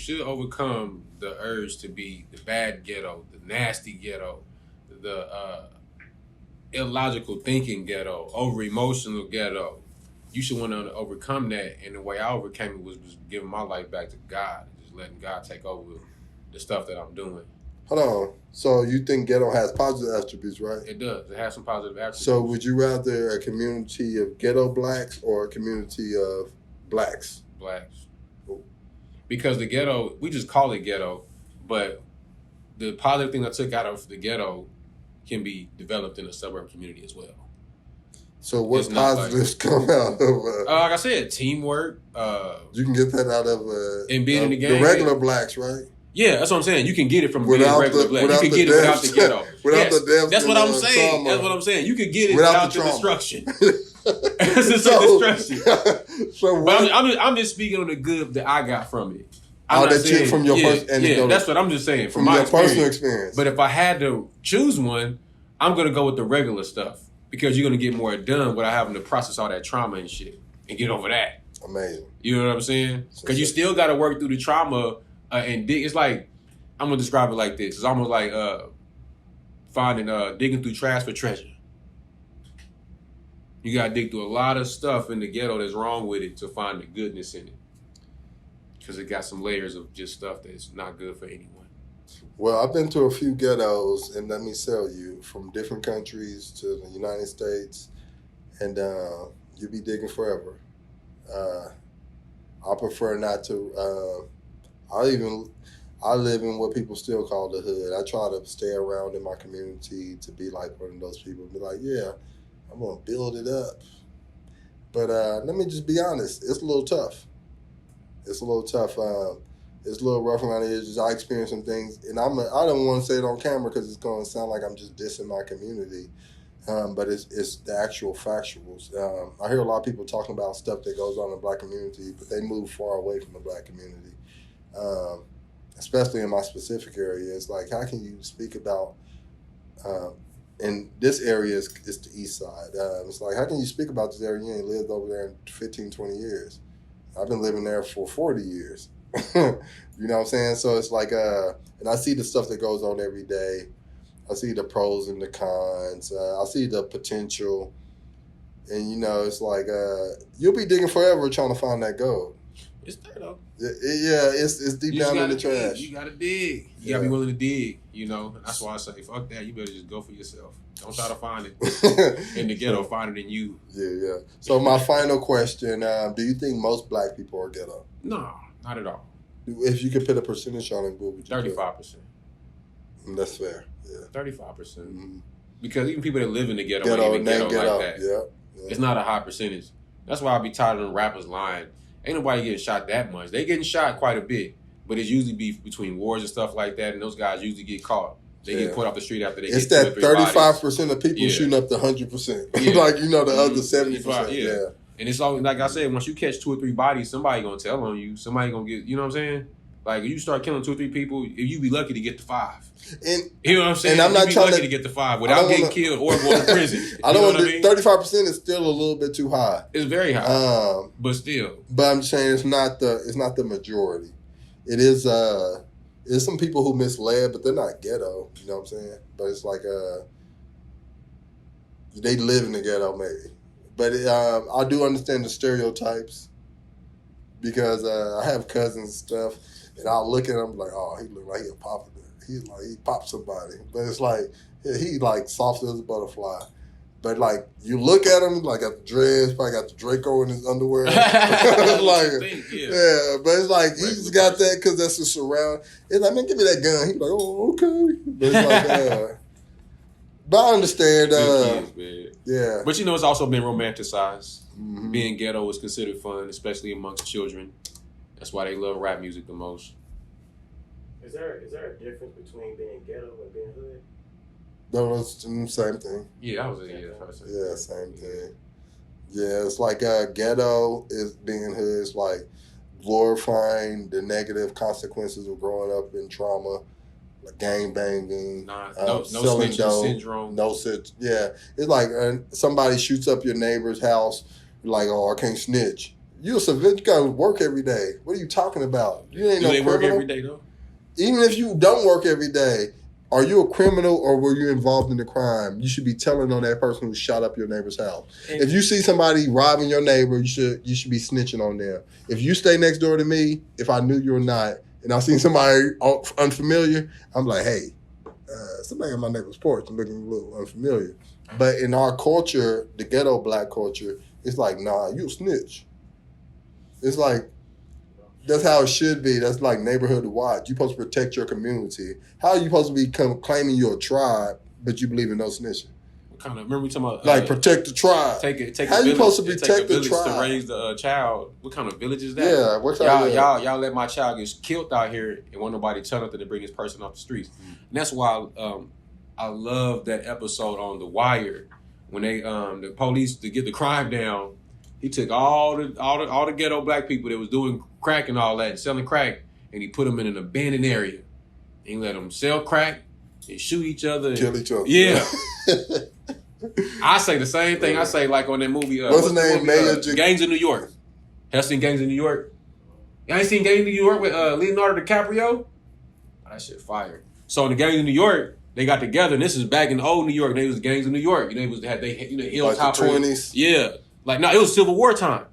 should overcome the urge to be the bad ghetto, the nasty ghetto, the illogical thinking ghetto, over emotional ghetto. You should want to overcome that. And the way I overcame it was giving my life back to God, just letting God take over the stuff that I'm doing. Hold on. So you think ghetto has positive attributes, right? It does. It has some positive attributes. So would you rather a community of ghetto blacks or a community of blacks? Blacks. Because the ghetto, we just call it ghetto, but the positive thing I took out of the ghetto can be developed in a suburb community as well. So what positives come out of like I said, teamwork. You can get that out of and being in the gang. The regular blacks, right? Yeah, that's what I'm saying. You can get it from being regular black. You can get it without the ghetto. Without the death. That's what I'm saying. Trauma. That's what I'm saying. You can get it without the destruction. It's destruction. But I'm just speaking on the good that I got from it. From your first anecdote. Yeah, that's what I'm just saying. From my personal experience. But if I had to choose one, I'm going to go with the regular stuff because you're going to get more done without having to process all that trauma and shit and get over that. Amazing. You know what I'm saying? Because you still got to work through the trauma and dig. It's like, I'm going to describe it like this. It's almost like digging through trash for treasure. You got to dig through a lot of stuff in the ghetto that's wrong with it to find the goodness in it. Because it got some layers of just stuff that's not good for anyone. Well, I've been to a few ghettos, and let me tell you, from different countries to the United States, and you be digging forever. I prefer not to. I live in what people still call the hood. I try to stay around in my community to be like one of those people. Be like, yeah, I'm gonna build it up. But let me just be honest, it's a little tough. It's a little tough. It's a little rough around the edges. I experienced some things, and I don't want to say it on camera because it's going to sound like I'm just dissing my community. But it's the actual factuals. I hear a lot of people talking about stuff that goes on in the black community, but they move far away from the black community, especially in my specific area. It's like, how can you speak about, and this area is the east side. It's like, how can you speak about this area? You ain't lived over there in 15, 20 years. I've been living there for 40 years. You know what I'm saying? So it's like, and I see the stuff that goes on every day. I see the pros and the cons. I see the potential. And, you know, it's like, you'll be digging forever trying to find that gold. It's there, though. It's deep down in the trash. You got to dig. You got to be willing to dig, you know. That's why I say, fuck that. You better just go for yourself. Don't try to find it in the ghetto. Find it in you. Yeah. So my final question, do you think most black people are ghetto? No, not at all. If you could put a percentage on it, what would you 35%. That's fair, yeah. 35%. Mm-hmm. Because even people that live in the ghetto ain't even ghetto like that. Yeah. It's not a high percentage. That's why I be tired of them rappers lying. Ain't nobody getting shot that much. They getting shot quite a bit. But it's usually be between wars and stuff like that, and those guys usually get caught. They get put off the street after they get two or three bodies. It's that 35% of people shooting up to 100%. Like, you know, the other 70%. Yeah. And it's all, like I said, once you catch 2 or 3 bodies, somebody gonna tell on you. Somebody gonna get, you know what I'm saying? Like, if you start killing 2 or 3 people, you be lucky to get to 5. And you know what I'm saying? And I'm not trying lucky to get to 5 without getting killed or going to prison. I don't want to. 35% is still a little bit too high. It's very high, but still. But I'm saying it's not the majority. It is. There's some people who misled, but they're not ghetto. You know what I'm saying? But it's like they live in the ghetto maybe. But I do understand the stereotypes because I have cousins and stuff, and I'll look at him like, oh, he look like he a popper. He's like, he popped somebody. But it's like, he like soft as a butterfly. But like, you look at him, like got the dreads, probably got the Draco in his underwear. Like, yeah, but it's like, he just got that because that's the surround. It's like, man, give me that gun. He's like, oh, okay. But it's like, but I understand. Kids, yeah. But you know, it's also been romanticized. Mm-hmm. Being ghetto is considered fun, especially amongst children. That's why they love rap music the most. Is there a difference between being ghetto and being hood? No, it's the same thing. Yeah, I was same thing. Yeah, it's like ghetto is being hood. It's like glorifying the negative consequences of growing up in trauma, like gang banging, no snitching syndrome. Yeah, it's like somebody shoots up your neighbor's house. You're like, oh, I can't snitch. You a civilian, you gotta work every day. What are you talking about? You ain't Do no they work criminal. every day though? Even if you don't work every day, are you a criminal or were you involved in the crime? You should be telling on that person who shot up your neighbor's house. If you see somebody robbing your neighbor, you should be snitching on them. If you stay next door to me, if I knew you or not, and I seen somebody unfamiliar, I'm like, hey, somebody on my neighbor's porch looking a little unfamiliar. But in our culture, the ghetto black culture, it's like, nah, you a snitch. It's like, that's how it should be. That's like neighborhood watch. You're supposed to protect your community. How are you supposed to be claiming you're a tribe, but you believe in no snitching? What kind of? Remember we talking about like protect the tribe. How you supposed to protect the tribe to raise the child? What kind of village is that? Yeah, what kind y'all let my child get killed out here and won't nobody tell nothing to bring this person off the streets. And that's why I love that episode on The Wire when they the police to get the crime down. He took all the ghetto black people that was doing crack and all that, and selling crack, and he put them in an abandoned area. And he let them sell crack and shoot each other. Kill each other. Yeah. I say the same thing. I say like on that movie. What's the name? Gangs of New York. Have seen Gangs of New York? You ain't seen Gangs of New York with Leonardo DiCaprio? That shit fire. So in the Gangs of New York, they got together, and this is back in old New York. They was Gangs of New York. You know, they hilltop like the 20s. Yeah. Like, no, it was Civil War time.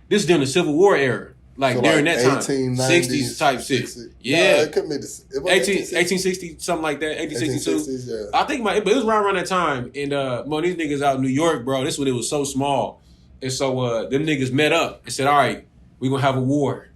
This is during the Civil War era. Like, so during that time. 60s type shit. Yeah. No, it could be the 1860, something like that. 1862. Yeah. I think it was around that time. And these niggas out in New York, bro, this when it was so small. And so them niggas met up and said, all right, we're going to have a war.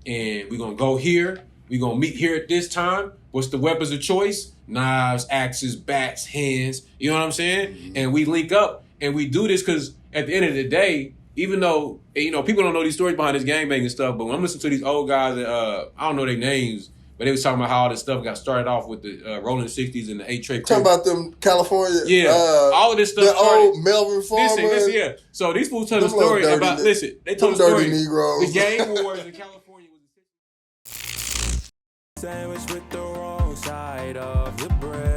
And we're going to go here. We're going to meet here at this time. What's the weapons of choice? Knives, axes, bats, hands. You know what I'm saying? Mm-hmm. And we link up and we do this because at the end of the day, even though, you know, people don't know these stories behind this gangbanging stuff, but when I'm listening to these old guys that, I don't know their names, but they was talking about how all this stuff got started off with the rolling 60s and the 8-track. Talking about them California. Yeah. All of this stuff the started. Old Melvin Farmer. Listen, yeah. So these fools tell the story about, they told the story. Negroes. The gang wars in California was sandwich with the wrong side of the bread.